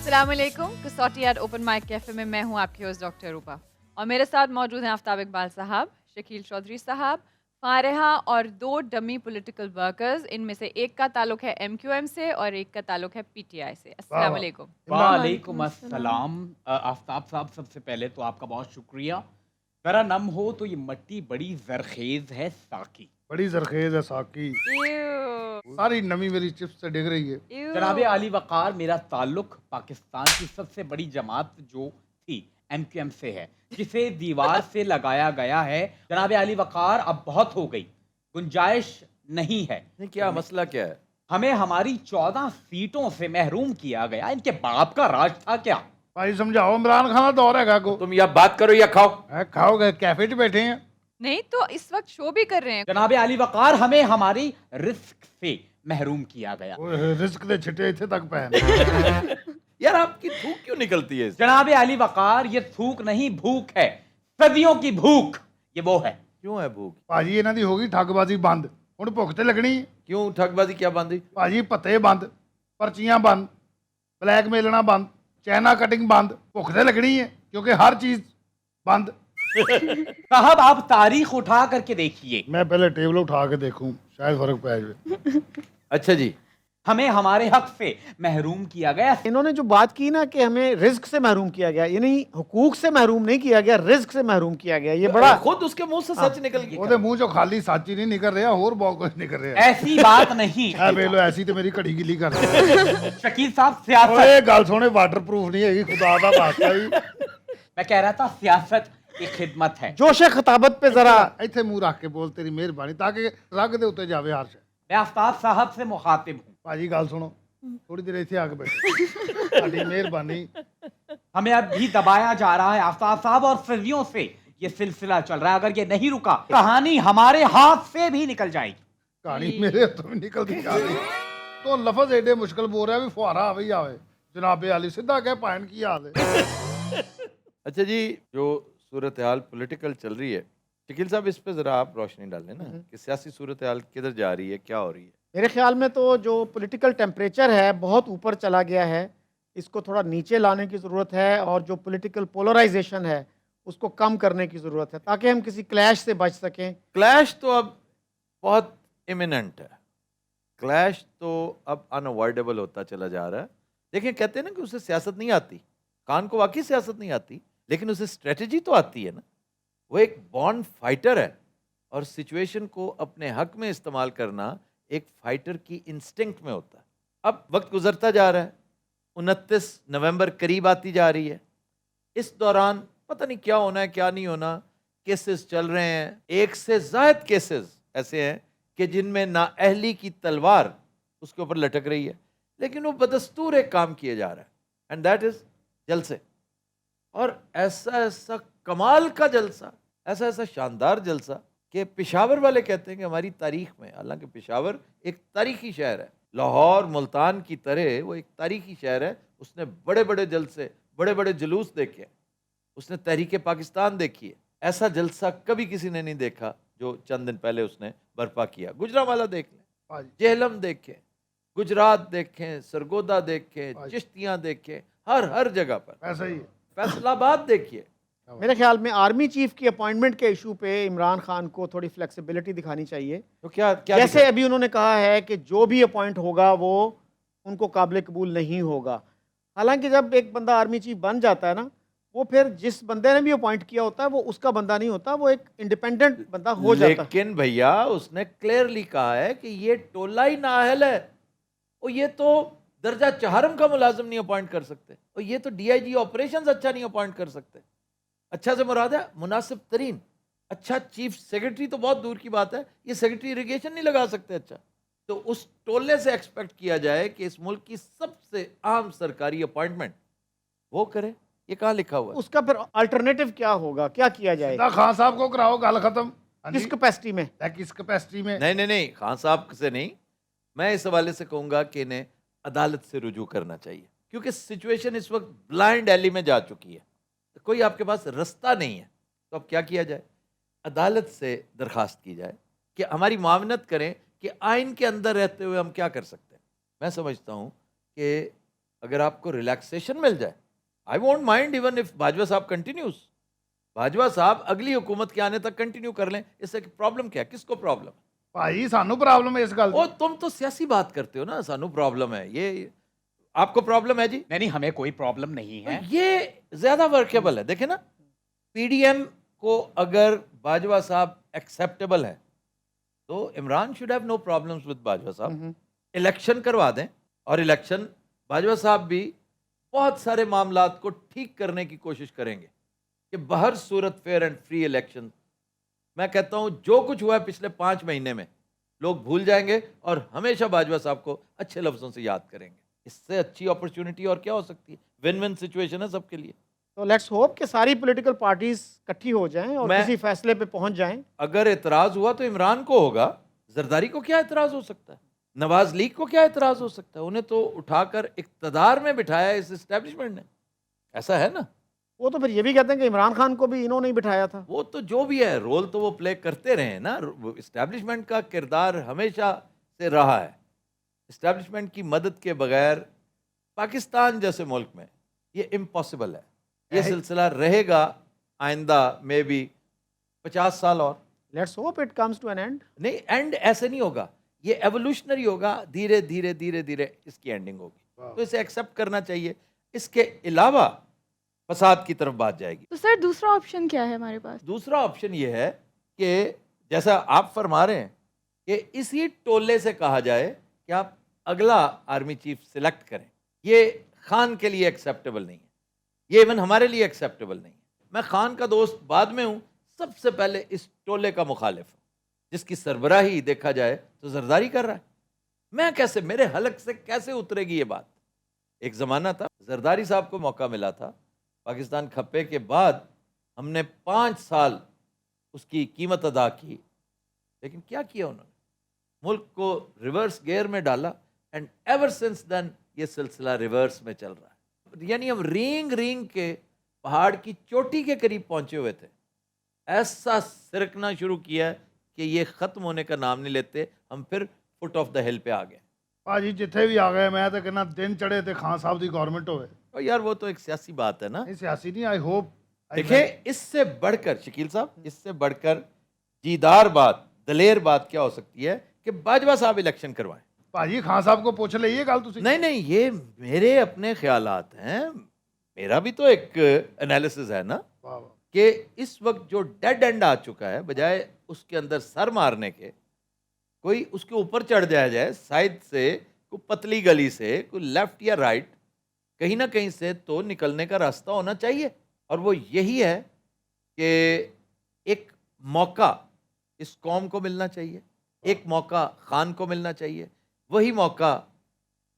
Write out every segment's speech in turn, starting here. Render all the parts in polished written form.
अस्सलाम वालेकुम। कसौटियात open mic cafe में मैं हूं आपकी होस्ट डॉक्टर रूपा और मेरे साथ मौजूद हैं आफ्ताब इकबाल साहब, शकील चौधरी साहब, फारिहा और दो डमी पॉलिटिकल वर्कर्स। इनमें से एक का ताल्लुक है एमक्यूएम से और एक का ताल्लुक है पीटीआई से। वाह अस्सलाम वाह। वालेकुम। वालेकुम वालेकुम अस्सलाम। अस्सलाम। आफ्ताब साहब, सबसे पहले तो आपका बहुत शुक्रिया। ज़रा नम हो तो ये मट्टी बड़ी जरखेज है साकी। बड़ी जरखेज है साकी। Ew. सारी नमी मेरी चिप्स से डिग रही है। Ew. जनाब आली वक़ार, मेरा ताल्लुक पाकिस्तान की सबसे बड़ी जमात जो थी एमक्यूएम से है, जिसे दीवार से लगाया गया है। जनाब आली वक़ार, अब बहुत हो गई, गुंजाइश नहीं है। नहीं, क्या मसला क्या है? हमें हमारी 14 सीटों से महरूम किया गया। इनके बाप का राज था क्या? भाई समझाओ, इमरान खान दौर है को तुम या बात करो या खाओ। खाओगे, कैफे च बैठे हैं। नहीं तो इस वक्त शो भी कर रहे हैं। जनाब आली वक़ार, हमें हमारी रिस्क से महरूम किया गया। ओए, रिस्क दे छिटे इथे तक पहन। यार आपकी थूक क्यों निकलती है इससे? जनाब आली वक़ार, ये थूक नहीं भूख है, सदियों की भूख ये वो है। क्यों है भूख? भाजी इन्हां दी हो गई ठगबाजी बंद, हुण भुख ते लगनी। क्यों ठगबाजी क्या बांधी? भाजी पत्ते बंद, पर्चियां बंद, ब्लैकमेलना बंद, चाइना कटिंग बंद, भुख ते लगनी है क्योंकि हर चीज बंद। साहब, आप तारीख उठा करके देखिए। मैं पहले टेबल उठा के देखूं, शायद फर्क पै जाए। अच्छा जी, हमें हमारे हक से महरूम किया गया। इन्होंने जो बात की ना कि हमें रिस्क से महरूम किया गया, यानी हुकूक से महरूम नहीं किया गया, रिस्क से महरूम किया गया। ये बड़ा खुद उसके मुंह से सच निकल गया। ਉਹਦੇ ਮੂੰਹ ਚੋਂ ਖਾਲੀ ਸੱਚ ਹੀ ਨਹੀਂ ਨਿਕਲ ਰਿਹਾ, ਹੋਰ ਬਹੁਤ ਕੁਝ ਨਿਕਲ ਰਿਹਾ। ऐसी बात नहीं। ਐ ਵੇਖ ਲੋ, ਐਸੀ ਤੇ ਮੇਰੀ ਘੜੀ ਗਿੱਲੀ ਕਰ ਰਹੀ। शकील साहब, सियासत, ਓਏ ਗੱਲ ਸੁਣੇ, ਵਾਟਰਪ੍ਰੂਫ ਨਹੀਂ ਹੈਗੀ, ਖੁਦਾ ਦਾ ਵਾਸਤਾ ਵੀ। मैं कह रहा था सियासत की खिदमत है। जोश खिताबत पे जरा ਇੱਥੇ ਮੂੰਹ ਰੱਖ ਕੇ ਬੋਲ, ਤੇਰੀ ਮਿਹਰਬਾਨੀ, ਤਾਂ ਕਿ ਰਗ ਦੇ ਉੱਤੇ ਜਾਵੇ ਹਰਸ਼। मैं आफ्ताब साहब से मुखातिब हूँ। ਭਾਜੀ ਗੱਲ ਸੁਣੋ, ਥੋੜੀ ਦੇਰ ਇੱਥੇ ਆ ਕੇ ਬੈਠੋ, ਤੁਹਾਡੀ ਮਿਹਰਬਾਨੀ। हमें अब भी दबाया जा रहा है आफ्ताब साहब, और सदियों से ये सिलसिला चल रहा है। अगर ये नहीं रुका, कहानी हमारे हाथ से भी निकल जाएगी। ਕਹਾਣੀ ਮੇਰੇ ਹੱਥੋਂ ਵੀ ਨਿਕਲਦੀ ਜਾ ਰਹੀ। ਤੋਂ ਲਫ਼ਜ਼ ਏਡੇ ਮੁਸ਼ਕਲ ਬੋਲ ਰਿਹਾ ਵੀ ਫੁਹਾਰਾ ਆਵੇ ਹੀ ਆਵੇ। ਜਨਾਬੇ ਆਲੀ ਸਿੱਧਾ ਕਹਿ, ਪਾਇਨ ਕੀ ਹਾਲ ਹੈ। अच्छा जी, जो सूरत हाल पॉलिटिकल चल रही है, शकील साहब इस पे जरा आप रोशनी डालें ना कि सियासी सूरत हाल किधर जा रही है, क्या हो रही है? मेरे ख्याल में तो जो पॉलिटिकल टेम्परेचर है बहुत ऊपर चला गया है। इसको थोड़ा नीचे लाने की ज़रूरत है और जो पॉलिटिकल पोलराइजेशन है उसको कम करने की ज़रूरत है, ताकि हम किसी क्लैश से बच सकें। क्लैश तो अब बहुत इमिनेंट है। क्लैश तो अब अनअवॉइडेबल होता चला जा रहा है। देखिए, कहते हैं ना कि उसे सियासत नहीं आती। खान को वाकई सियासत नहीं आती, लेकिन उसे स्ट्रेटजी तो आती है ना। वो एक बॉर्न फाइटर है और सिचुएशन को अपने हक में इस्तेमाल करना एक फाइटर की इंस्टिंक्ट में होता है। अब वक्त गुजरता जा रहा है, 29 नवंबर करीब आती जा रही है। इस दौरान पता नहीं क्या होना है क्या नहीं होना। केसेस चल रहे हैं, एक से ज़ायद केसेस ऐसे हैं कि जिनमें नाअहली की तलवार उसके ऊपर लटक रही है, लेकिन वो बदस्तूर एक काम किया जा रहा है, एंड दैट इज जलसे। और ऐसा ऐसा कमाल का जलसा, ऐसा ऐसा शानदार जलसा कि पेशावर वाले कहते हैं कि हमारी तारीख में, हालांकि पेशावर एक तारीखी शहर है, लाहौर मुल्तान की तरह वो एक तारीखी शहर है। उसने बड़े बड़े जलसे, बड़े बड़े जुलूस देखे हैं, उसने तहरीक पाकिस्तान देखी है। ऐसा जलसा कभी किसी ने नहीं देखा जो चंद दिन पहले उसने बर्पा किया। गुजरावाला देख लें, ਭਾਜੀ जेहलम देखें, गुजरात देखें, सरगोदा देखें, चिश्तियाँ देखें, हर जगह पर। ऐसा ही है। फैसलाबाद देखिए। मेरे ख्याल में आर्मी चीफ की अपॉइंटमेंट के इशू पे इमरान खान को थोड़ी फ्लेक्सिबिलिटी दिखानी चाहिए। तो क्या क्या जैसे अभी उन्होंने कहा है कि जो भी अपॉइंट होगा वो उनको काबिल कबूल नहीं होगा। हालांकि जब एक बंदा आर्मी चीफ बन जाता है ना, वो फिर जिस बंदे ने भी अपॉइंट किया होता है वो उसका बंदा नहीं होता, वो एक इंडिपेंडेंट बंदा हो जाता है। लेकिन भैया उसने क्लियरली कहा है कि ये टोला ही नाअहल है, और ये तो दर्जा चहारम का मुलाजिम नहीं अपॉइंट कर सकते, और ये तो डीआईजी ऑपरेशंस अच्छा नहीं अपॉइंट कर सकते। अच्छा से मुराद है मुनासिब तरीन। अच्छा चीफ सेक्रेटरी तो बहुत दूर की बात है, ये सेक्रेटरी इरिगेशन नहीं लगा सकते। अच्छा, तो उस टोले से एक्सपेक्ट किया जाए कि इस मुल्क की सबसे आम सरकारी अपॉइंटमेंट वो करे, ये कहाँ लिखा हुआ है? उसका फिर अल्टरनेटिव क्या होगा, क्या किया जाए, सीधा खान साहब को कराओ, गल खत्म। हाँ जी। किस कैपेसिटी में? किस कैपेसिटी में? नहीं नहीं नहीं, खान साहब से नहीं, मैं इस हवाले से कहूँगा कि इन्हें अदालत से रुजू करना चाहिए, क्योंकि सिचुएशन इस वक्त ब्लाइंड एली में जा चुकी है। तो कोई आपके पास रास्ता नहीं है, तो अब क्या किया जाए? अदालत से दरखास्त की जाए कि हमारी मुआवनत करें कि आइन के अंदर रहते हुए हम क्या कर सकते हैं। मैं समझता हूँ कि अगर आपको रिलैक्सेशन मिल जाए, I won't mind even if Bajwa साहब कंटिन्यूज, बाजवा साहब अगली हुकूमत के आने तक कंटिन्यू कर लें, इससे प्रॉब्लम क्या है? किसको प्रॉब्लम? ਭਾਈ ਸਾਨੂੰ ਪ੍ਰੋਬਲਮ ਹੈ ਇਸ ਗੱਲ ओ ਦੀ तुम तो सियासी बात करते हो ना, सानू प्रॉब्लम है ये, आपको प्रॉब्लम है जी? नहीं नहीं, हमें कोई प्रॉब्लम नहीं है। ये ज्यादा वर्केबल है। देखे ना, पीडीएम को अगर बाजवा साहब एक्सेप्टेबल है तो Imran should have no problems with Bajwa साहब, इलेक्शन करवा दें, और इलेक्शन बाजवा साहब भी बहुत सारे मामलात को ठीक करने की कोशिश करेंगे कि बहर सूरत फेयर एंड फ्री इलेक्शन। मैं कहता हूं जो कुछ हुआ है पिछले 5 महीने में लोग भूल जाएंगे और हमेशा बाजवा साहब को अच्छे लफ्जों से याद करेंगे। इससे अच्छी अपॉर्चुनिटी और क्या हो सकती है? विन विन सिचुएशन है सबके लिए। तो लेट्स होप कि सारी पॉलिटिकल पार्टीज इकट्ठी हो जाएं और मैं- किसी फैसले पे पहुंच जाएं। अगर एतराज हुआ तो इमरान को होगा, जरदारी को क्या एतराज हो सकता है? नवाज लीग को क्या एतराज हो सकता है? उन्हें तो उठाकर इक्तदार में बिठाया इस एस्टेब्लिशमेंट ने, ऐसा है ना। वो तो फिर ये भी कहते हैं कि इमरान खान को भी इन्होंने ही बिठाया था। वो तो जो भी है, रोल तो वो प्ले करते रहे हैं ना। इस्टेब्लिशमेंट का किरदार हमेशा से रहा है। इस्टेब्लिशमेंट की मदद के बगैर पाकिस्तान जैसे मुल्क में ये इम्पॉसिबल है। ये सिलसिला रहेगा आइंदा में भी 50 साल और। Let's hope it comes to an end. नहीं, एंड ऐसे नहीं होगा, ये एवोल्यूशनरी होगा, धीरे धीरे धीरे धीरे इसकी एंडिंग होगी। तो इसे एक्सेप्ट करना चाहिए। इसके अलावा फसाद की तरफ बात जाएगी। तो सर दूसरा ऑप्शन क्या है हमारे पास? दूसरा ऑप्शन ये है कि जैसा आप फरमा रहे हैं कि इसी टोले से कहा जाए कि आप अगला आर्मी चीफ सिलेक्ट करें। ये खान के लिए एक्सेप्टेबल नहीं है, ये इवन हमारे लिए एक्सेप्टेबल नहीं है। मैं खान का दोस्त बाद में हूं, सबसे पहले इस टोले का मुखालिफ हूं जिसकी सरबराही देखा जाए तो जरदारी कर रहा है। मैं कैसे, मेरे हलक से कैसे उतरेगी ये बात? एक जमाना था, जरदारी साहब को मौका मिला था, पाकिस्तान खप्पे के बाद हमने 5 साल उसकी कीमत अदा की, लेकिन क्या किया उन्होंने? मुल्क को रिवर्स गियर में डाला, एंड एवर सिंस देन ये सिलसिला रिवर्स में चल रहा है। यानी हम रींग रींग के पहाड़ की चोटी के करीब पहुंचे हुए थे, ऐसा सिरकना शुरू किया कि ये खत्म होने का नाम नहीं लेते। हम फिर फुट ऑफ द हिल पे आ गए। ਭਾਜੀ ਜਿੱਥੇ ਵੀ ਆ ਗਏ ਮੈਂ ਤਾਂ ਕਹਿੰਦਾ ਦਿਨ ਚੜੇ ਤੇ ਖਾਨ ਸਾਹਿਬ ਦੀ ਗਵਰਨमेंट ਹੋਵੇ। और यार वो तो एक सियासी बात है ना। नहीं सियासी नहीं, आई होप। देखिए, इससे बढ़कर शकील साहब, इससे बढ़कर जीदार बात, दलेर बात क्या हो सकती है कि बाजवा साहब इलेक्शन करवाएं। ਭਾਜੀ ਖਾਨ ਸਾਹਿਬ को पूछ ले ये गल ਤੁਸੀਂ। नहीं नहीं, ये मेरे अपने ख्यालात हैं, मेरा भी तो एक एनालिसिस है ना वाह वाह। कि इस वक्त जो डेड एंड आ चुका है, बजाय उसके अंदर सर मारने के कोई उसके ऊपर चढ़ जाए साइड से, कोई पतली गली से, कोई लेफ्ट या राइट, कहीं ना कहीं से तो निकलने का रास्ता होना चाहिए। और वो यही है कि एक मौका इस कौम को मिलना चाहिए, एक मौका खान को मिलना चाहिए, वही मौका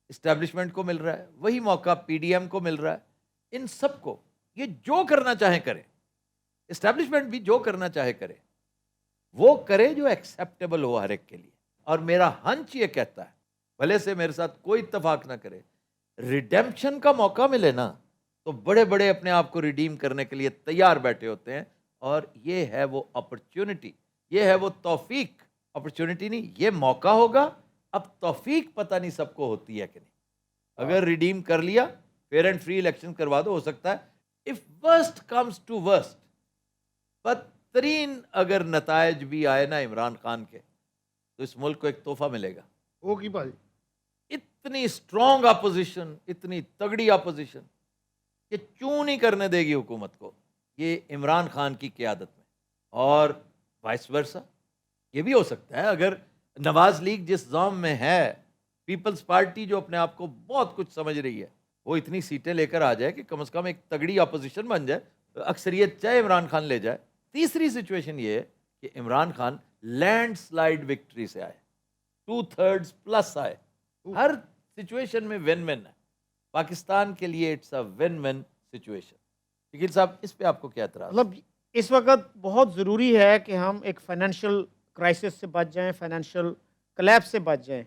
इस्टेब्लिशमेंट को मिल रहा है, वही मौका पीडीएम को मिल रहा है। इन सबको ये जो करना चाहे करें, इस्टेब्लिशमेंट भी जो करना चाहे करे, वो करे जो एक्सेप्टेबल हो हर एक के लिए। और मेरा हंच ये कहता है, भले से मेरे साथ कोई इत्तेफाक ना करे, रिडेम्पशन का मौका मिले ना तो बड़े बड़े अपने आप को रिडीम करने के लिए तैयार बैठे होते हैं। और ये है वो अपॉर्चुनिटी, ये है वो तौफीक। अपॉर्चुनिटी नहीं, ये मौका होगा। अब तौफीक पता नहीं सबको होती है कि नहीं। अगर रिडीम कर लिया, फेयर एंड फ्री इलेक्शन करवा दो, हो सकता है if worst comes to worst, बदतरीन अगर नतायज भी आए ना इमरान खान के, तो इस मुल्क को एक तोहफा मिलेगा। वो की भाजी इतनी स्ट्रॉन्ग अपोजिशन, इतनी तगड़ी अपोजिशन कि चूं नहीं करने देगी हुकूमत को, ये इमरान खान की क़यादत में। और वाइस वर्सा ये भी हो सकता है, अगर नवाज लीग जिस जाम में है, पीपल्स पार्टी जो अपने आप को बहुत कुछ समझ रही है, वो इतनी सीटें लेकर आ जाए कि कम से कम एक तगड़ी अपोजिशन बन जाए, अक्सरियत चाहे इमरान खान ले जाए। तीसरी सिचुएशन ये है कि इमरान खान लैंडस्लाइड विक्ट्री से आए, 2/3 प्लस आए। हर सिचुएशन में विन विन है। पाकिस्तान के लिए it's a win win situation. Shakeel साहब, इस पे आपको क्या एतराज? मतलब इस वक्त बहुत ज़रूरी है कि हम एक फाइनेंशियल क्राइसिस से बच जाएं, फाइनेंशियल कोलैप्स से बच जाएं।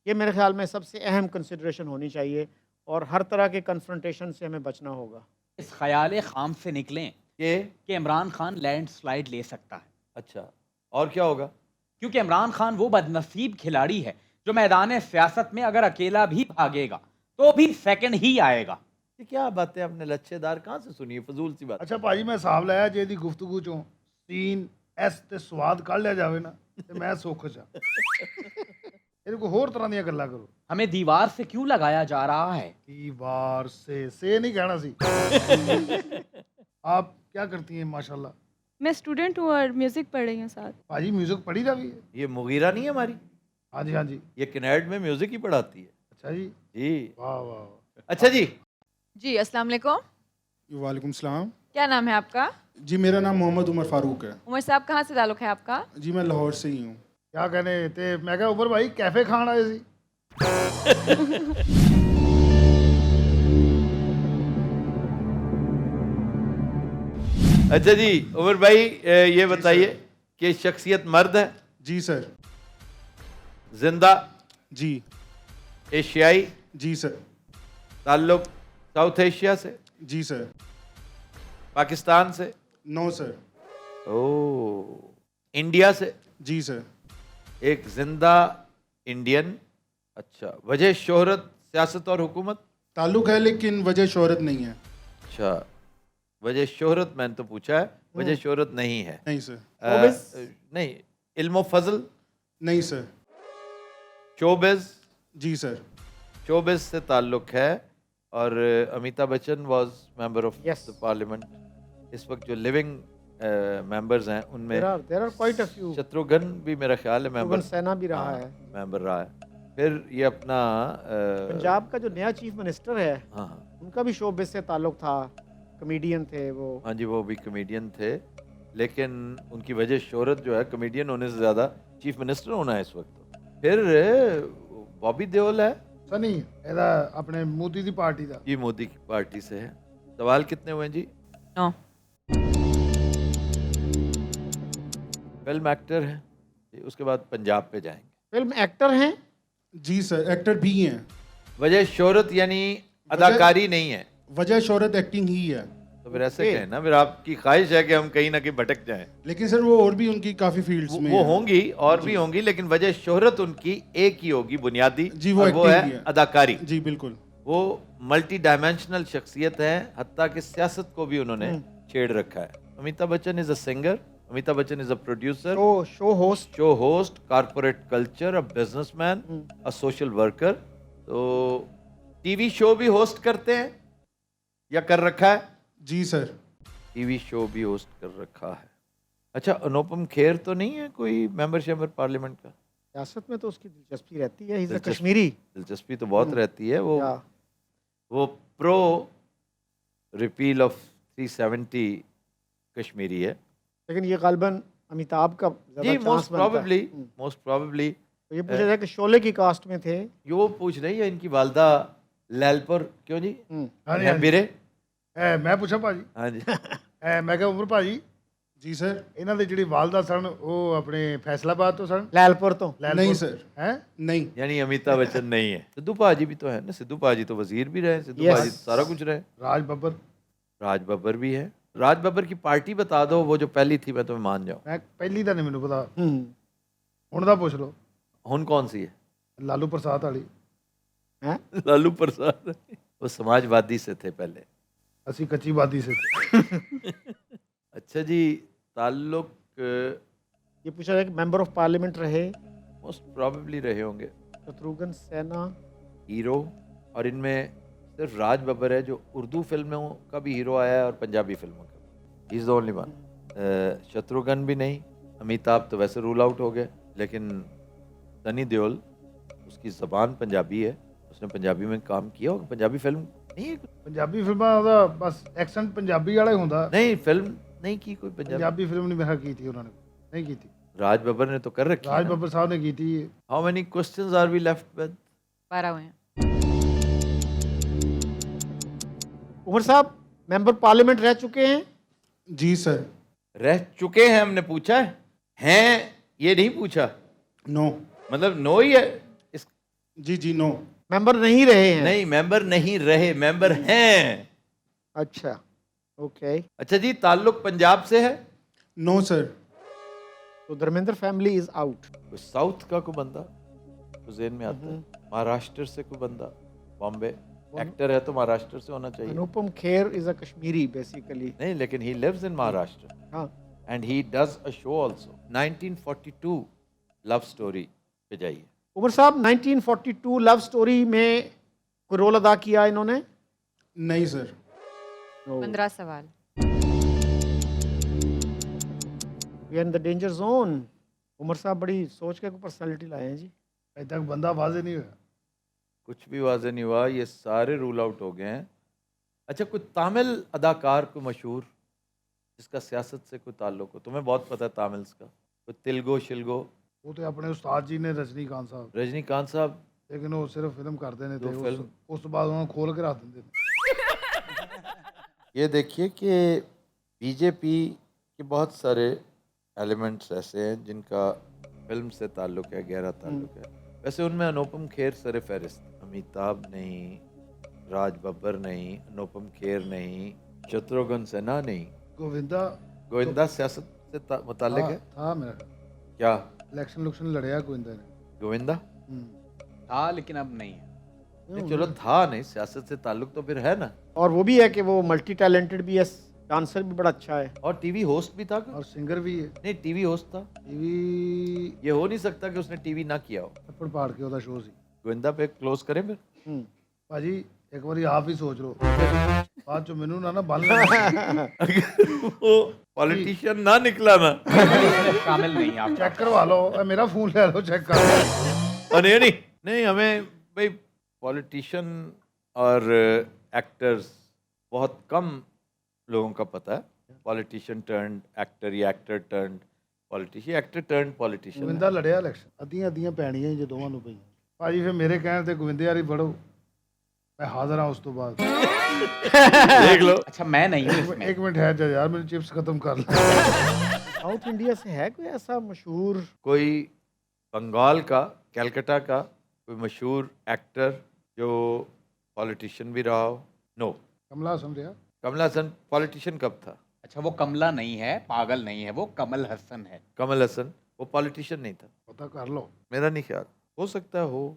ये मेरे ख्याल में सबसे अहम कंसिडरेशन होनी चाहिए और हर तरह के कन्फ्रंटेशन से हमें बचना होगा। इस ख्याल खाम से निकलें कि कि इमरान खान लैंडस्लाइड ले सकता है, अच्छा, और क्या होगा? क्योंकि इमरान खान वो बदनसीब खिलाड़ी है जो मैदान सियासत में अगर अकेला भी भागेगा तो भी सेकंड ही आएगा। ये क्या बातें आपने लच्छेदार कहाँ से सुनी है? फजूल सी बात। ਅੱਛਾ ਭਾਜੀ ਮੈਂ ਹਿਸਾਬ ਲਾਇਆ ਜੇ ਇਹਦੀ ਗੁਫ਼ਤਗੂ ਚੋਂ ਸੀਨ ਐਸ ਤੇ ਸਵਾਦ ਕੱਢ ਲਿਆ ਜਾਵੇ ਨਾ ਤੇ ਮੈਂ ਸੁੱਖ ਚ ਆ। ਇਹਦੇ ਕੋਈ ਹੋਰ ਤਰ੍ਹਾਂ ਦੀਆਂ ਗੱਲਾਂ ਕਰੋ। हमें दीवार से क्यों लगाया जा रहा है? दीवार से नहीं कहना सी। आप क्या करती हैं माशाल्लाह? मैं स्टूडेंट हूँ और म्यूजिक पढ़ रही हूँ साथ। भाजी म्यूजिक पढ़ी था भी है? ये मुगीरा नहीं है हमारी? हाँ जी हाँ जी। ये किनेड में म्यूजिक ही पढ़ाती है। अच्छा जी। जी वाह वाह वाह। अच्छा जी। जी अस्सलाम वालेकुम। वालेकुम सलाम। क्या नाम है आपका? जी मेरा नाम मोहम्मद उमर फारूक है। उमर साहब कहाँ से ताल्लुक़ है आपका? जी मैं लाहौर से ही हूँ। क्या कहने ते मैं क्या उमर भाई कैफे खान आए सी? अच्छा जी उमर भाई ये बताइए कि शख्सियत मर्द है, जी सर। जिंदा, जी एशियाई, जी सर। ताल्लुक साउथ एशिया से, जी सर। पाकिस्तान से, नो सर। ओ इंडिया से, जी सर। एक जिंदा इंडियन। अच्छा, वजह शोहरत सियासत और हुकूमत? ताल्लुक है लेकिन वजह शोहरत नहीं है। अच्छा, वजह शोहरत मैंने तो पूछा है, वजह शोहरत नहीं है। नहीं सर। नहीं, इल्म फजल? नहीं सर। शोबिज? जी सर। शोबिज से ताल्लुक है। और Amitabh Bachchan was member of Yes. The parliament. इस वक्त जो लिविंग मेंबर्स हैं उनमें there are quite a few। Shatrughan भी मेरा ख्याल है मेंबर, शत्रुघ्न सिन्हा भी रहा है। मेंबर रहा है। फिर ये अपना पंजाब का जो नया चीफ मिनिस्टर है हाँ हाँ उनका भी शोबिस से ताल्लुक था, कॉमेडियन थे वो। हाँ जी, वो भी कमेडियन थे, लेकिन उनकी वजह शोहरत जो है कमेडियन होने से ज़्यादा चीफ मिनिस्टर होना है इस वक्त। फिर बॉबी देओल है, सनी ਇਹਦਾ ਆਪਣੇ ਮੋਦੀ ਦੀ ਪਾਰਟੀ ਦਾ। ये मोदी की पार्टी से है। सवाल कितने हुए जी? 9। फिल्म एक्टर है जी, उसके बाद पंजाब पे जाएंगे। फिल्म एक्टर हैं? जी सर, एक्टर भी हैं। वजह शोहरत यानी अदाकारी नहीं है, वजह शोहरत एक्टिंग ही है। तो फिर ऐसे Okay. कहें ना, फिर आपकी ख्वाहिश है कि हम कहीं ना कहीं भटक जाएं। लेकिन सर वो और भी उनकी काफ़ी फील्ड्स में वो हैं। होंगी और भी होंगी, लेकिन वजह शोहरत उनकी एक ही होगी बुनियादी, जी, वो और वो acting ही है है। अदाकारी। जी बिल्कुल। वो मल्टी डायमेंशनल शख्सियत है, हत्ता कि सियासत को भी उन्होंने छेड़ रखा है। Amitabh Bachchan is a singer, Amitabh Bachchan is a producer, show host. Show host, corporate culture, a businessman, a social worker. तो टीवी शो भी होस्ट करते हैं या कर रखा है? जी सर। टीवी शो भी होस्ट कर रखा है। अच्छा, अनुपम खेर तो नहीं है कोई मेंबर शेंबर पार्लियामेंट का? सियासत में तो उसकी दिलचस्पी रहती है, इज दिलचस्पी- कश्मीरी। दिलचस्पी तो बहुत रहती है। या वो प्रो रिपील ऑफ 370 कश्मीरी है लेकिन ये गालिबन अमिताभ का जी। ज्यादा मोस्ट चांस बनता है। प्रोबेबली मोस्ट प्रोबेबली तो ये पूछा जाए कि शोले की कास्ट में थे। ये वो पूछ रही है इनकी वालदा लैलपुर क्यों जी? हाँ जी हाँ जी। बीरे? ਮੈਂ ਪੁੱਛਾਂ ਭਾਜੀ हाँ जी। ਮੈਂ ਕਿਹਾ ਉਮਰ ਭਾਜੀ जी सर। ਇਹਨਾਂ ਦੇ ਜਿਹੜੀ ਵਾਲਦਾ ਸਨ ਉਹ ਆਪਣੇ ਫੈਸਲਾਬਾਦ ਤੋਂ ਸਨ? लैलपुर तो नहीं सर। हैं? नहीं। यानी अमिताभ बच्चन नहीं है। सिद्धू पाजी भी तो है ना, सिद्धू पाजी तो वजीर भी रहे, सिद्धू Yes. पाजी तो सारा कुछ रहे। राज बब्बर। राज बब्बर भी है। राज बब्बर की पार्टी बता दो, वो जो पहली थी, मैं तुम्हें मान जाऊं। मैं ਪਹਿਲੀ ਦਾ ਨਹੀਂ ਮੈਨੂੰ ਪਤਾ, हम्म, ਹੁਣ ਦਾ ਪੁੱਛ ਲਓ। हुन कौन सी है? ਲਾਲੂ ਪ੍ਰਸਾਦ ਵਾਲੀ। हैं? लालू प्रसाद। वो समाजवादी से थे पहले। ਅਸੀਂ ਕੱਚੀ ਬਾਦੀ ਸੇ थे। अच्छा जी, ताल्लुक ये पूछा जाए कि मेंबर ऑफ पार्लियामेंट रहे मोस्ट प्रोबेबली रहे होंगे शत्रुघ्न सिन्हा। हीरो, और इनमें सिर्फ राज बब्बर है जो उर्दू फिल्मों का भी हीरो आया है और पंजाबी फिल्मों का। Is the only one. Shatrughan भी नहीं, अमिताभ तो वैसे रूल आउट हो गए, लेकिन सनी देओल, उसकी ज़बान पंजाबी है, उसने पंजाबी में काम किया होगा। पंजाबी फिल्म नहीं है? ਪੰਜਾਬੀ ਫਿਲਮਾਂ ਦਾ ਬਸ ਐਕਸੈਂਟ ਪੰਜਾਬੀ ਵਾਲਾ ਹੀ ਹੁੰਦਾ। नहीं, फिल्म नहीं की कोई पंजाबी। ਪੰਜਾਬੀ ਫਿਲਮ ਨਹੀਂ ਮੈਂ ਕੀਤੀ ਉਹਨਾਂ ਨੇ, ਨਹੀਂ ਕੀਤੀ। राज बब्बर ने तो कर रखी है ਰਾਜ ना। ਬੱਬਰ ਸਾਹਿਬ ਨੇ ਕੀਤੀ ਹੈ। How many questions are we left with? 12 हुए हैं। उमर साहब मेंबर पार्लियामेंट रह चुके हैं? जी सर। रह चुके हैं हमने पूछा है, हैं ये नहीं पूछा, नो। मतलब नो ही है। इस जी जी नो। मेंबर नहीं रहे हैं? नहीं, मेंबर नहीं रहे, मेंबर हैं। अच्छा, ओके। अच्छा जी, ताल्लुक पंजाब से है? No sir. तो धर्मेंद्र फैमिली इज आउट। कोई साउथ का कोई बंदा तो जेन में आता है, महाराष्ट्र से कोई बंदा, बॉम्बे। एक्टर है तो महाराष्ट्र से होना चाहिए। Anupam Kher is a Kashmiri basically. नहीं, लेकिन ही लिव्स इन महाराष्ट्र हाँ, and he does a show also. 1942 love story पे जाइए। उमर साहब 1942 लव स्टोरी में कोई रोल अदा किया इन्होंने? नहीं सर। 15 सवाल। We are in the danger zone. Umar साहब बड़ी सोच के पर्सनालिटी लाए हैं जी। अभी तक बंदा वाजे नहीं हुआ। कुछ भी वाजे नहीं हुआ, ये सारे रूल आउट हो गए हैं। अच्छा, कोई तमिल अदाकार को मशहूर जिसका सियासत से कोई ताल्लुक हो? तुम्हें बहुत पता है तमिल्स का। कोई तेलुगु शिलगो? वो तो अपने उस्ताद जी ने रजनीकांत साहब, रजनीकांत साहब लेकिन वो सिर्फ फिल्म करते नहीं जो थे। फिल्म- उस बाद उन्होंने खोल के रख देते थे। ये देखिए कि बीजेपी के बहुत सारे एलिमेंट्स ऐसे हैं जिनका फिल्म से ताल्लुक है, गहरा ताल्लुक है। वैसे उनमें अनुपम खेर सर फहरिस्त। अमिताभ नहीं, राज बब्बर नहीं, अनुपम खेर नहीं, शत्रुघ्न सिन्हा नहीं। गोविंदा गोविंदा सियासत से मुतालिक है था मेरा क्या? इलेक्शन लुक्शन लड़या गोविंदा ने। गोविंदा था लेकिन अब नहीं है। नहीं, चलो था नहीं, सियासत से ताल्लुक तो फिर है ना। और वो भी है कि वो मल्टी टैलेंटेड भी है, डांसर भी बड़ा अच्छा है। और टीवी होस्ट भी था क्या? और सिंगर भी है। नहीं, टीवी होस्ट था। टीवी ये हो नहीं सकता कि उसने टीवी ना किया हो। थप्पड़ पाड़ के ਉਹਦਾ शो सी। गोविंदा पे क्लोज करें फिर। हम्म। ਭਾਜੀ ਇੱਕ ਵਾਰੀ ਆਪ ਹੀ ਸੋਚ ਲਓ ਬਾਅਦ ਚ ਮੈਨੂੰ ਨਾ ਬੰਨ ਲੈਣਾ। अगर वो पॉलिटिशियन ना निकला ना इसमें शामिल नहीं है आप। ਚੈੱਕ ਕਰਵਾ ਲਓ ਇਹ ਮੇਰਾ ਫੋਨ ਲੈ ਲਓ ਚੈੱਕ ਕਰ ਲਓ। और नहीं नहीं, हमें भाई पॉलिटिशियन और एक्टर्स बहुत कम लोगों का पता है। पॉलिटिशियन टर्न एक्टर या actor turn politician, actor turn politician. Govinda ਲੜਿਆ ਇਲੈਕਸ਼ਨ ਅੱਧੀਆਂ ਅੱਧੀਆਂ ਪੈਣੀਆਂ ਜੇ ਦੋਵਾਂ ਨੂੰ ਪਈਆਂ। ਭਾਜੀ ਫਿਰ ਮੇਰੇ ਕਹਿਣ ਤੇ ਗੋਵਿੰਦੇ ਵਾਲੀ ਫੜੋ, ਮੈਂ ਹਾਜ਼ਰ ਹਾਂ ਉਸ ਤੋਂ ਬਾਅਦ। देख लो। अच्छा मैं नहीं हूँ इसमें। एक मिनट है यार मैंने चिप्स खत्म कर ली। साउथ इंडिया से है कोई ऐसा मशहूर? कोई बंगाल का, कलकत्ता का कोई मशहूर एक्टर जो पॉलिटिशियन भी रहा हो? नो। कमला हसन रहा। कमल हसन पॉलिटिशियन कब था? अच्छा वो कमला नहीं है, पागल नहीं है, वो कमल हसन है। कमल हसन वो पॉलिटिशियन नहीं था। पता कर लो। मेरा नहीं ख्याल, हो सकता है हो,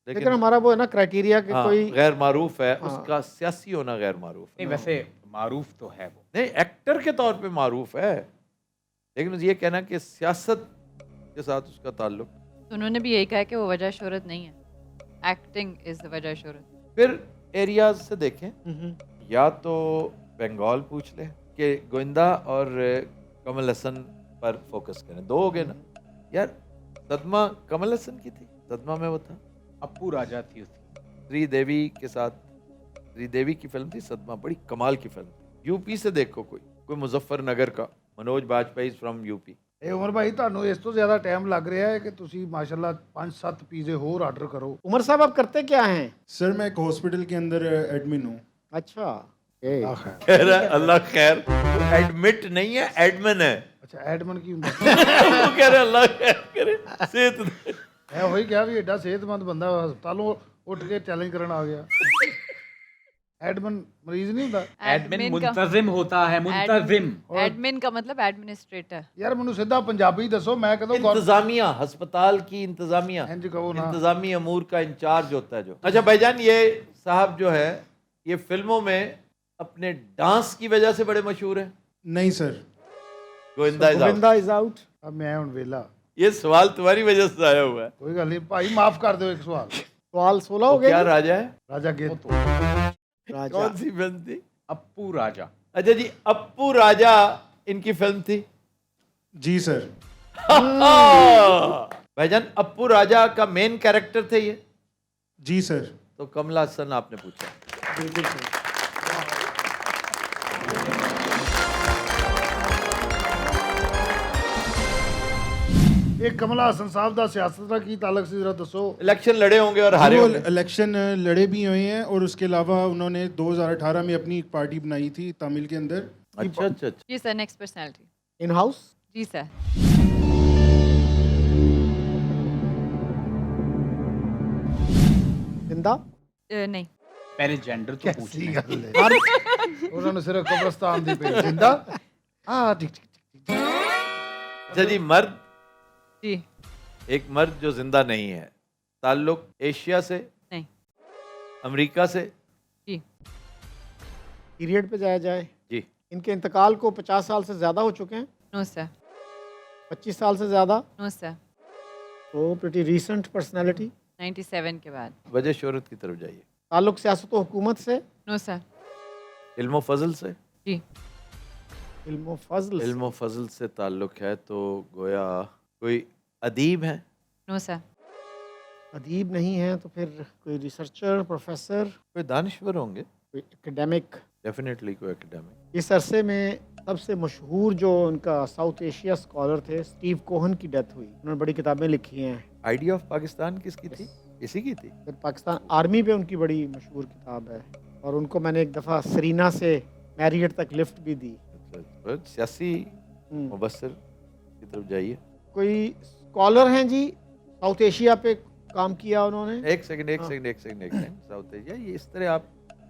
लेकिन हमारा वो है ना क्राइटेरिया कि हाँ, कोई गैर मारूफ है। हाँ। उसका सियासी होना गैर मारूफ है। नहीं वैसे मारूफ तो है वो। नहीं, एक्टर के तौर पे मारूफ है, लेकिन ये कहना कि सियासत के साथ उसका ताल्लुक। तो उन्होंने भी यही कहा कि वो वजह शोहरत नहीं है, एक्टिंग इज द वजह शोहरत। फिर एरियाज से देखें, हम्म। या तो बंगाल पूछ लें कि गोविंदा और कमल हसन पर फोकस करें, दो हो गए ना यार। सदमा कमल हसन की थी, सदमा में वो था। अप्पू राजा थी उसकी। श्रीदेवी के साथ, श्रीदेवी की फिल्म थी सदमा, बड़ी कमाल की फिल्म थी। यूपी से देखो कोई मुजफ्फरनगर का, मनोज बाजपेयी फ्रॉम यूपी। ਇਹ ਉਮਰ ਭਾਈ ਤੁਹਾਨੂੰ ਇਸ ਤੋਂ ਜ਼ਿਆਦਾ ਟਾਈਮ ਲੱਗ ਰਿਹਾ ਹੈ ਕਿ ਤੁਸੀਂ ਮਾਸ਼ਾਅੱਲਾ 5-7 ਪੀਜ਼ੇ ਹੋਰ ਆਰਡਰ ਕਰੋ। उमर साहब आप करते क्या हैं? सर मैं एक हॉस्पिटल के अंदर एडमिन हूँ। अच्छा कह रहा है अल्लाह खैर, वो एडमिट नहीं है, एडमिन है। ਅੱਛਾ ਐਡਮਨ ਕੀ ਹੁੰਦਾ? वो कह रहा है अल्लाह खैर करे, सेहत दे। ਮੈਂ ਉਹੀ ਕਿਹਾ ਵੀ ਐਡਾ ਸਿਹਤਮੰਦ ਬੰਦਾ ਹਸਪਤਾਲੋਂ ਉੱਠ ਕੇ ਚੈलेंज ਕਰਨ ਆ ਗਿਆ। एडमिन मरीज नहीं ਹੁੰਦਾ। एडमिन मुंतजिम होता है, मुंतजिम। एडमिन का मतलब एडमिनिस्ट्रेटर। ਯਾਰ ਮੈਨੂੰ ਸਿੱਧਾ ਪੰਜਾਬੀ ਦੱਸੋ, ਮੈਂ ਕਦੋਂ इंतजामिया, अस्पताल की इंतजामिया, इंज कहो ना। इंतजामी अमूर का इंचार्ज होता है जो। अच्छा भाईजान, ये साहब जो है ये फिल्मों में अपने डांस की वजह से बड़े मशहूर हैं। नहीं sir. Govinda is out। Govinda is out. अब मैं ਹੁਣ ਵੇਲਾ ये सवाल तुम्हारी वजह से आया हुआ है। ਕੋਈ ਗੱਲ ਨਹੀਂ ਭਾਈ, ਮਾਫ ਕਰ ਦਿਓ ਇੱਕ ਸਵਾਲ। सवाल 16 हो वो क्या गए। राजा है? ਰਾਜਾ गेत राजा कौन सी फिल्म थी? अप्पू राजा। अच्छा जी, अप्पू राजा इनकी फिल्म थी। जी सर। भाईजान, अप्पू राजा का मेन कैरेक्टर थे ये? जी सर। तो कमला हसन आपने पूछा। बिल्कुल सही। ਇਹ ਕਮਲਾ ਹਸਨ ਸਾਹਿਬ ਦਾ ਸਿਆਸਤ ਨਾਲ ਕੀ ਤਾਲੁਕ ਸੀ ਜ਼ਰਾ ਦੱਸੋ। इलेक्शन लड़े होंगे और हारे वो होंगे। इलेक्शन लड़े भी हुए हैं और उसके अलावा उन्होंने 2018 में अपनी एक पार्टी बनाई थी तमिल के अंदर। अच्छा अच्छा अच्छा। जी sir, next personality. In house जी सर। जिंदा नहीं। पहले जेंडर तो पूछ कैसी लें। ਗੱਲ ਹੈ। ਉਹਨਾਂ ਨੇ ਸਿਰਫ ਕਬਰਸਤਾਨ ਦੀ ਪੇਜ ਜਿੰਦਾ। ਹਾਂ ਠੀਕ ਠੀਕ ठीक। अच्छा जी, मर्द, जी एक मर्द जो जिंदा नहीं है, ताल्लुक एशिया से, नहीं। अमेरिका से। जी। पीरियड पे जाया जाए, जी। इनके इंतकाल को 50 साल से ज़्यादा हो चुके हैं, नो सर। 25 साल से ज़्यादा, नो सर। तो प्रिटी रीसेंट पर्सनैलिटी। 97 के बाद। वजह शोहरत की तरफ जाइए। ताल्लुक सियासत व हुकूमत से, नो सर। इल्म फजल से। जी। इल्म फजल से। इल्म फजल से ताल्लुक है तो गोया कोई अदीब है। No sir. अदीब नहीं है तो फिर कोई रिसर्चर, प्रोफेसर, कोई दानिश्वर होंगे, कोई एकेडमिक। डेफिनेटली कोई एकेडमिक। इस अरसे में सबसे मशहूर जो उनका साउथ एशिया स्कॉलर थे, स्टीव कोहन की डेथ हुई। उन्होंने बड़ी किताबें लिखी हैं। आइडिया ऑफ पाकिस्तान किसकी थी? इसी की थी। फिर पाकिस्तान आर्मी पे उनकी बड़ी मशहूर किताब है, और उनको मैंने एक दफ़ा सरीना से मैरियट तक लिफ्ट भी दी। अच्छा, सियासी मुबस्सिर की तरफ जाइए। कोई स्कॉलर हैं जी, साउथ एशिया पे काम किया उन्होंने। एक सेकंड। साउथ एशिया, ये इस तरह आप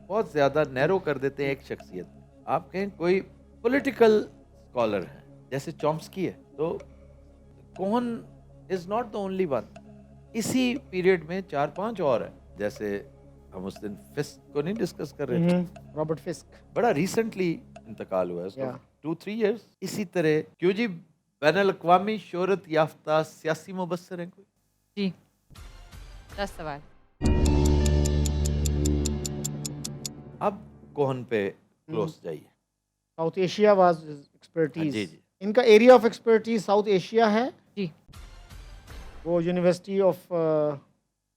बहुत ज्यादा नैरो कर देते हैं एक शख्सियत। आप कहें कोई पॉलिटिकल स्कॉलर है, जैसे चॉम्स्की है, तो Kuhn is not the only one. इसी पीरियड में 4-5 और है, जैसे हम उस दिन फिस्क को नहीं डिस्कस कर रहे थे, रॉबर्ट फिस्क, बड़ा रिसेंटली इंतकाल हुआ है उसका, Yeah. 2-3 years। इसी तरह क्यों जी, बैनुल अक़वामी शोहरत याफ्ता सियासी मुबस्सिर हैं कोई? जी। 10 सवाल। अब कोहन पे क्लोज जाइए। साउथ एशिया वाज हाँ, एक्सपर्टीज। जी। इनका area of expertise south Asia है। जी। वो यूनिवर्सिटी ऑफ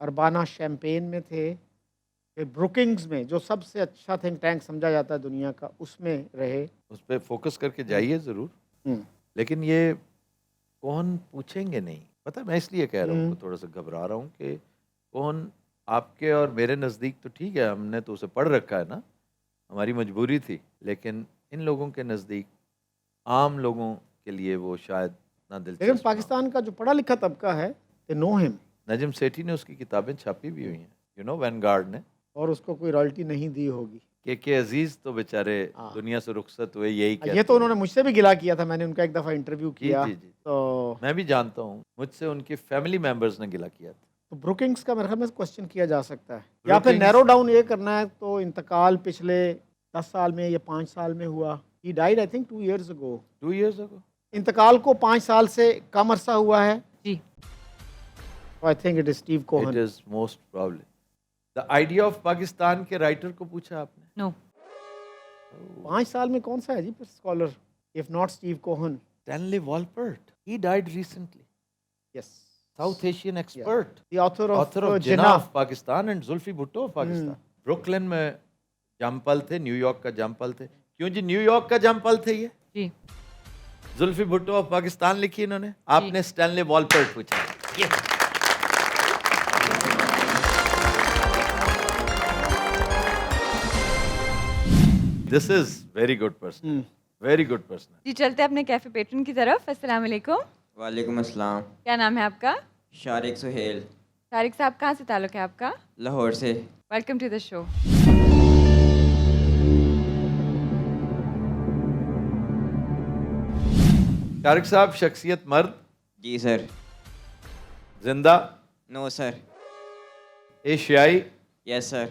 अरबाना शैम्पेन में थे, फिर ब्रुकिंग्स में, जो सबसे अच्छा थिंक टैंक समझा जाता है दुनिया का, उसमें रहे। उस पर फोकस करके जाइए ज़रूर। हम्म। लेकिन ये कौन पूछेंगे नहीं, पता है, मैं इसलिए कह रहा हूँ, हम्म। थोड़ा सा घबरा रहा हूँ कि कौन आपके और मेरे नज़दीक तो ठीक है, हमने तो उसे पढ़ रखा है ना, हमारी मजबूरी थी, लेकिन इन लोगों के नज़दीक, आम लोगों के लिए वो शायद ना दिलचस्प लेकिन ना हो। पाकिस्तान का जो पढ़ा लिखा तबका है, they know him, Najam Sethi ने उसकी किताबें छापी भी हुई हैं, वैनगार्ड ने। और उसको कोई रॉयल्टी नहीं दी होगी। के अजीज तो बेचारे हाँ। दुनिया से रुखसत हुए, यही कहते ये तो हैं। उन्होंने मुझसे भी गिला किया था, मैंने उनका एक दफ़ा इंटरव्यू जी किया। जी जी, तो मैं भी जानता हूँ, मुझसे उनके फैमिली मेंबर्स ने गिला किया था। तो ब्रुकिंग्स का मेरे ख्याल में क्वेश्चन किया जा सकता है, या फिर ब्रुकिंग्स- नैरो डाउन ये करना है तो इंतकाल पिछले 10 साल में या 5 साल में हुआ। He died I think 2 years ago। 2 years ago। इंतकाल को 5 साल से कम अरसा हुआ है। जी। I think it is Steve it Cohen. Is most probably. The idea of Pakistan के राइटर को पूछा आपने? नो। 5 साल में कौन सा है जी scholar, if not Steve Cohen? Stanley Wolpert, he died recently, yes, South Asian expert, the author author of of Jinnah Jinnah. Of Pakistan and Zulfi Bhutto of Pakistan. Brooklyn में जमपल थे, न्यूयॉर्क का जमपल थे। क्यों जी न्यूयॉर्क का जमपल थे ये? जी। जुल्फी भुट्टो ऑफ पाकिस्तान लिखी इन्होंने, आपने स्टैनली वॉलपर्ट पूछा। ये this is very good person, very good person. जी, चलते हैं अपने कैफे पेट्रन की तरफ। अस्सलाम वालेकुम। वालेकुम अस्सलाम। क्या नाम है आपका? शारिक सुहेल, तारिक साहब, कहाँ से ताल्लुक है आपका? लाहौर से। Welcome to the show. Tariq साहब, शख्सियत मर्द, जी सर। जिंदा, नो सर। एशियाई, यस सर।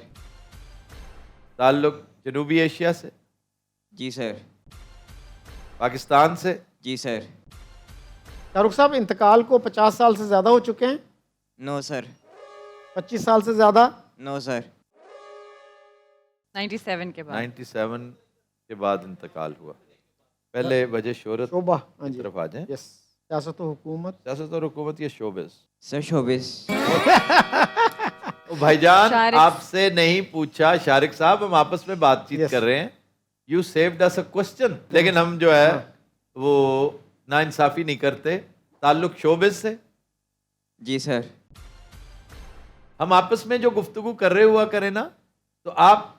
ताल्लुक जनूबी एशिया से, जी सर। पाकिस्तान से, जी सर। शाहरुख साहब इंतकाल को 50 साल से ज़्यादा हो चुके हैं। No sir. 25 साल से ज़्यादा। No sir. 97 के बाद। 97 के बाद इंतकाल हुआ। पहले वजह शोहरत शोभा, हाँ की जी, तरफ आ जाएं। यस, सियासत व हुकूमत। सियासत और हुकूमत, ये शोबिस। Sir showbiz. ओ भाईजान, शारिक- आपसे नहीं पूछा शारिक साहब, हम आपस में बातचीत Yes. कर रहे हैं। You saved us a question, लेकिन हम जो है वो नाइंसाफी नहीं करते। ताल्लुक शोबिस से, जी सर। हम आपस में जो गुफ्तगू कर रहे हुआ करें ना, तो आप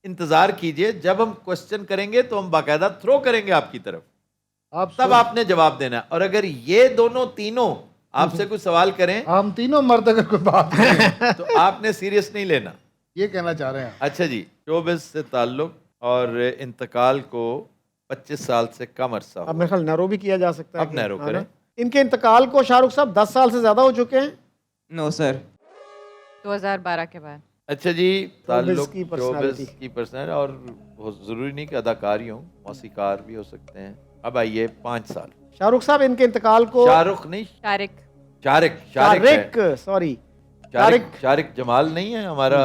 इंतजार कीजिए, जब हम क्वेश्चन करेंगे तो हम बाकायदा थ्रो करेंगे आपकी तरफ, आप तब आपने जवाब देना है। और अगर ये दोनों तीनों आपसे कुछ सवाल करें हम तीनों मर्द अगर कोई बात करें, तो आपने सीरियस नहीं लेना। ये कहना चाह रहे हैं। अच्छा जी, शोबिस से ताल्लुक और इंतकाल को 25 साल से कम अरसा अब हुआ। मेरे ख्याल नैरो भी किया जा सकता है। अब नैरो है ना? करें। इनके इंतकाल को शाहरुख साहब 10 साल से ज़्यादा हो चुके हैं। No sir. 2012 के बाद। अच्छा जी, ताल्लुक की शोबिस personality। की पर्सनल और ज़रूरी नहीं कि अदाकार ही हो, मौसीकार भी हो सकते हैं। अब आइए 5 साल। शाहरुख साहब इनके इंतकाल को शाहरुख नहीं, शारिक शारिक शारिक है। शारिक, सॉरी शारिक शारिक जमाल नहीं है हमारा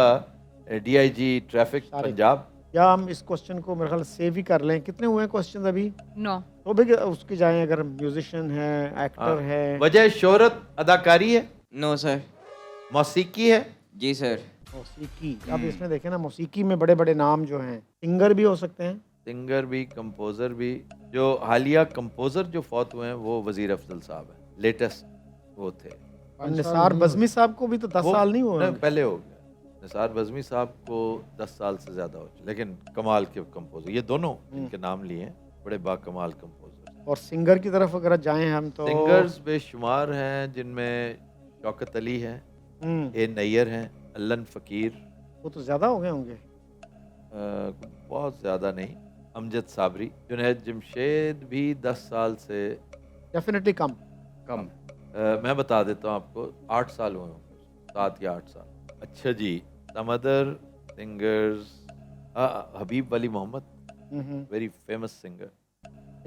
डीआईजी ट्रैफिक शारिक। पंजाब। या हम इस क्वेश्चन को मेरे ख्याल सेव ही कर लें। कितने हुए हैं क्वेश्चन अभी? 9 तो भी उसके जाएं, अगर म्यूजिशियन है, एक्टर है। वजह शोहरत अदाकारी है, नो सर। मौसीकी है। जी सर। मौसीकी, अब इसमें देखें ना, मौसीकी में बड़े बड़े नाम जो हैं, सिंगर भी हो सकते हैं। सिंगर भी, कंपोजर भी। जो हालिया कंपोजर जो फौत हुए हैं वो वजीर अफजल साहब हैं, लेटेस्ट वो थे। और निसार बज़मी साहब को भी तो 10 वो- साल नहीं हुए नहीं, होंगे। पहले हो गया। निसार बज़मी साहब को 10 साल से ज़्यादा हो चुके, लेकिन कमाल के कंपोजर ये दोनों इनके नाम लिए हैं, बड़े बाकमाल कंपोजर। और सिंगर की तरफ अगर जाएं हम तो सिंगर्स बेशुमार हैं, जिनमें शौकत अली हैं, ए नैयर हैं, अल्लन फ़कीर, वो तो ज्यादा हो गए होंगे। बहुत ज़्यादा नहीं, अमजद साबरी, जुनैद जमशेद भी 10 साल से डेफिनेटली कम। कम। मैं बता देता हूँ आपको, 8 साल हुए होंगे, 7 या 8 साल। अच्छा जी, some other singers, Habib Wali Mohammad, very famous singer,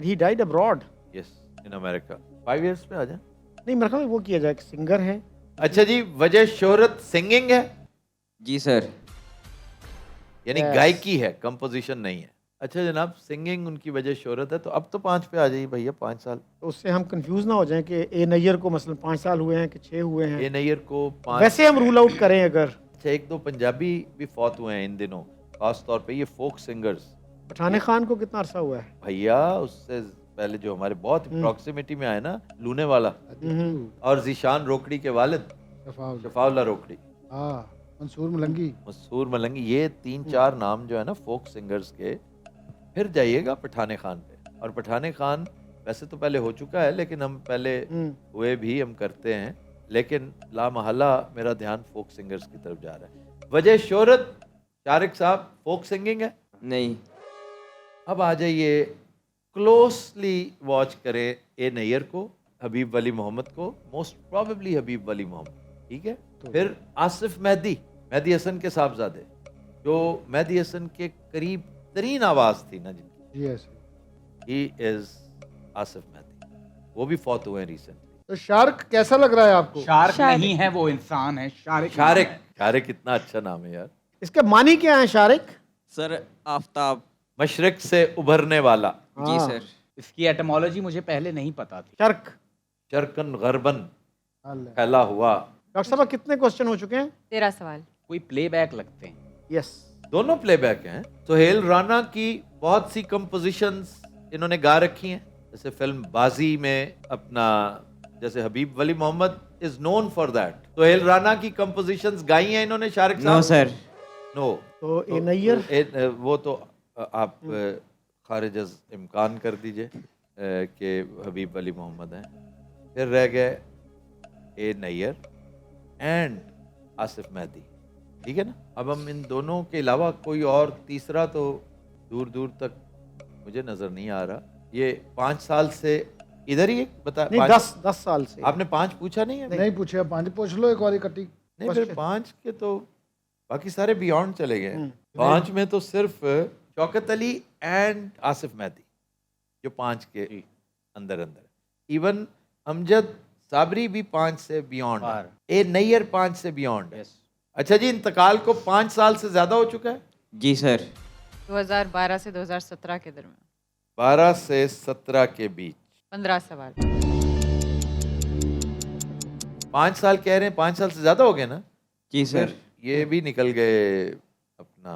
he died abroad. Yes, in America. 5 years पे आ जाए। नहीं, मेरे ख्याल में वो किया जाए, सिंगर है। अच्छा जी, वजह शोहरत सिंगिंग है, जी सर। यानी Yes. गायकी है, कंपोजिशन नहीं है। अच्छा जनाब, सिंगिंग उनकी वजह शोहरत है, तो अब तो 5 पे आ जाइए भैया, 5 साल। तो उससे हम कंफ्यूज ना हो जाएं कि ए नैयर को मसलन 5 साल हुए हैं कि 6 हुए हैं। ए नैयर को 5। वैसे हम रूल आउट करें अगर। अच्छा, 1-2 पंजाबी भी फौत हुए हैं इन दिनों, खास तौर पे ये फोक सिंगर्स। पठाने खान को कितना अरसा हुआ है? भैया उससे पहले जो हमारे बहुत प्रॉक्सिमिटी में आए ना, लूने वाला और जीशान रोकड़ी के वालिद शफाउल्लाह रोकड़ी, हाँ, मंसूर मलंगी। मसूर मलंगी, ये 3-4 नाम जो है ना फोक सिंगर्स के। फिर जाइएगा पठाने खान पे, और पठाने खान वैसे तो पहले हो चुका है, लेकिन हम पहले हुए भी, हम करते हैं, लेकिन ला महल्ला मेरा ध्यान फोक सिंगर्स की तरफ जा रहा है। वजह शोहरत शारिक साहब फोक सिंगिंग है। नहीं। अब आ जाइए, क्लोजली वॉच करें ए नैयर को, हबीब वली मोहम्मद को, मोस्ट प्रोबेबली हबीब वली मोहम्मद, ठीक है। फिर आसिफ मेहदी, मेहदी हसन के साहबजादे, जो मेहदी हसन के करीब तरीन आवाज़ थी ना जिनकी, yes. He is Asif Mehdi, वो भी फौत हुए हैं रिसेंटली। तो शार्क कैसा लग रहा है आपको? शार्क शारिक। नहीं है, वो इंसान है। शारिक। शारिक, शारिक कितना अच्छा नाम है यार। इसके मानी क्या है शारिक? सर आफ्ताब। मशरक से उभरने वाला, जी हाँ। सर। इसकी एटमोलॉजी मुझे पहले नहीं पता थी। शर्क। शरकन गरबन अल्लाह। फैला हुआ। डॉक्टर साहब कितने क्वेश्चन हो चुके हैं? 13 सवाल। कोई प्लेबैक लगते हैं। यस। दोनों प्लेबैक हैं। सोहेल राना की बहुत सी कंपोजिशंस इन्होंने गा रखी हैं, जैसे फिल्म बाजी में अपना, जैसे Habib Wali Mohammad is known for that. Sohail Rana की कंपोजिशंस गाई हैं इन्होंने शारिक साहब? No sir. नो। तो ए नैयर वो तो आप खारिज अज इम्कान कर दीजिए कि हबीब वली मोहम्मद हैं। फिर रह गए ए नैयर एंड आसिफ मेहदी, ठीक है ना। अब हम इन दोनों के अलावा कोई और तीसरा तो दूर दूर तक मुझे नजर नहीं आ रहा। ये 5 साल से इधर ही बता। नहीं, 10 साल से। आपने 5 पूछा नहीं है? नहीं पूछे, 5 पूछ लो एक बार इकट्ठी। नहीं, फिर 5 के तो बाकी सारे बियॉन्ड चले गए। 5 में तो सिर्फ शौकत अली एंड आसिफ मेहदी जो 5 के अंदर अंदर। इवन अमजद साबरी भी 5 से बियॉन्ड, ए नैयर 5 से बियॉन्ड। अच्छा जी, इंतकाल को 5 साल से ज्यादा हो चुका है? जी सर। 2012 से 2017 के दरमियान। 12 से 17 के बीच। 15 सवाल। 5 साल कह रहे हैं, 5 साल से ज्यादा हो गए ना। जी सर। फिर ये भी निकल गए अपना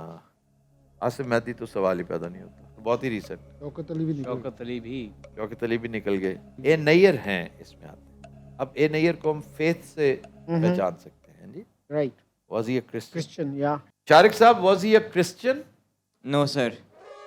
आसिफ मेहदी, तो सवाल ही पैदा नहीं होता, तो बहुत ही रिसेंट। शौकत अली भी निकल शौकत अली भी। शौकत अली भी निकल गए। ए नैयर हैं इसमें आते हैं। अब ए नैयर को हम फेथ से पहचान सकते हैं जी। Right. Was he a Christian? Christian या शारिक साहब, was he a Christian? No sir.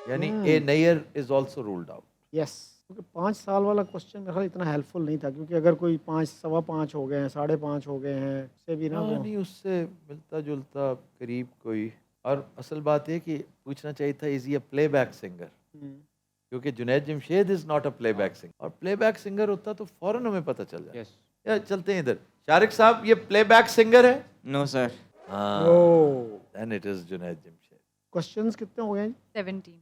यानी A Nayyar is also ruled out. Yes. क्योंकि 5 साल वाला क्वेश्चन मेरे ख्याल इतना हेल्पफुल नहीं था, क्योंकि अगर कोई 5, 5.25 हो गए हैं, 5.5 हो गए हैं, से भी ना वो- नहीं, उससे मिलता जुलता करीब कोई। और असल बात है कि पूछना चाहिए था, is he a playback singer? क्योंकि Junaid Jamshed is not a playback singer, और प्लेबैक सिंगर होता तो फौरन हमें पता चल जाए। यस। या चलते हैं इधर। शारिक साहब, ये प्लेबैक सिंगर है? No sir. हाँ, oh it is Junaid Jamshed. Questions कितने हो गए हैं? 17.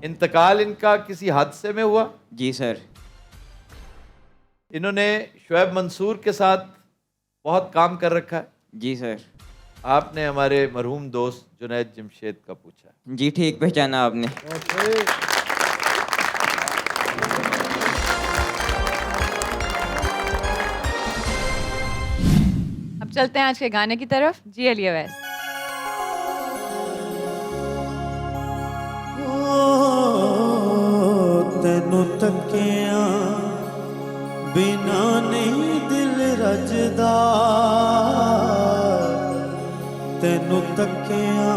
इंतकाल इनका किसी हादसे में हुआ? जी सर। इन्होंने शुएब मंसूर के साथ बहुत काम कर रखा है? जी सर। आपने हमारे मरहूम दोस्त जुनैद जमशेद का पूछा। जी ठीक पहचाना आपने। अब चलते हैं आज के गाने की तरफ। जी अली अवैस। तेनू तकिया बिना नहीं दिल रजदा, तेनू तकिया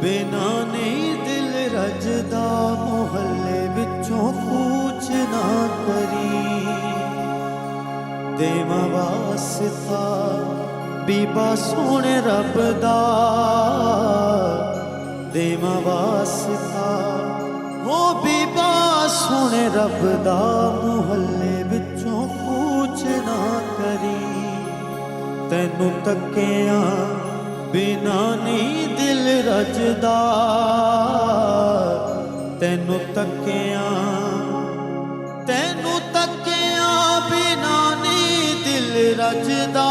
बिना नहीं दिल रजदा, मुहल्ले विचों कूच ना करी, देवा वास्ता बीबा सोने रब दा, देवा वास्ता हो बीबा सोने रब दा, मुहल्ले विचों कूच ना करी, तैनू तकिया बिना नहीं दिल रजदा, तैनू तकिया बिना नहीं दिल रजदा,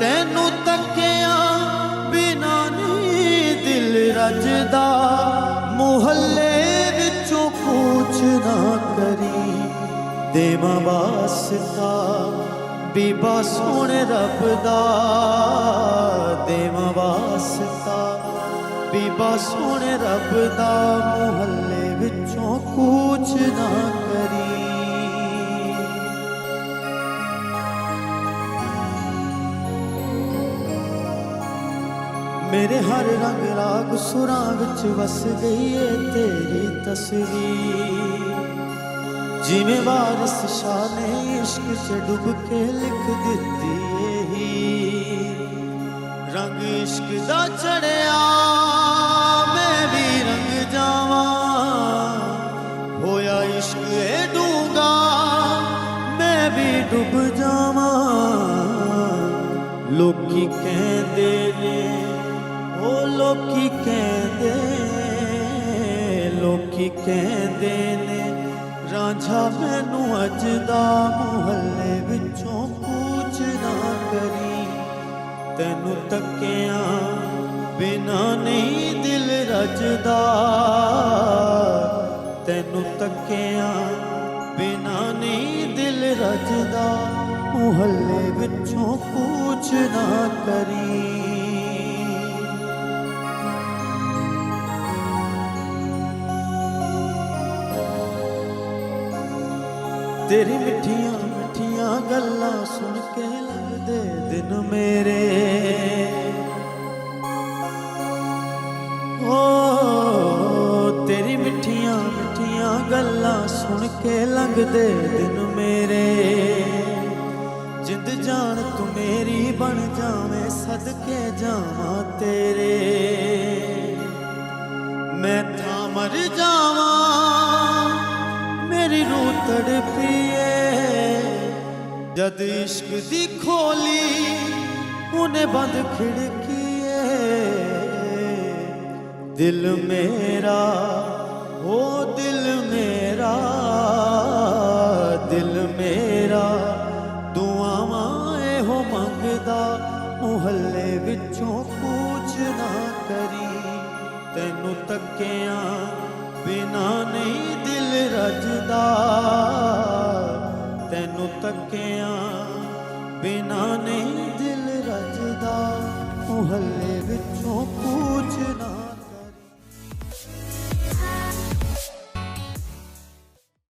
तैनू तकिया बिना नहीं दिल रजदा, मुहल्ले विचों कूच ना करी, देवा वास्ता बीबा सोने रब दा, देवा वास्ता बीबा सोने रब दा, मुहल्ले विचों कूच ना करी। मेरे हर रंग राग सुरां विच वस गई है तेरी तस्वीर, जिवें वारिस शाह ने इश्क च डुब के लिख दिती ही, रंग इश्क दा चढ़िया मैं भी रंग जावां, होया इश्क ए डूंगा मैं भी डुब जावां, लोकी कहंदे ने ओ लोकी कहंदे ने रांझा मैनू अजदा, मुहल्ले विचों कूच ना करी, तैनू तकिया बिना नहीं दिल रजदा, तैनू तकिया बिना नहीं दिल रजदा, मुहल्ले विचों कूच ना करी। तेरी मिठिया मिठिया गल्लां सुन के लगदे दिन मेरे, ओ तेरी मिठिया मिठिया गल्लां सुन के लगदे दिन मेरे, जिंद जान तू मेरी बन जावें सदके जावां तेरे, मैं था मर जावां मेरी रूह तड़पिए, जद इश्क दी खोली उन्हें बंद खिड़किए, दिल मेरा ओ दिल मेरा, दिल मेरा दुआवां एहो मंगदा, मुहल्ले विचों कूच ना करी, तैनू तकिया बिना नहीं दिल रजदा, तैनू तकिया बिना नहीं दिल रजदा, मुहल्ले विचों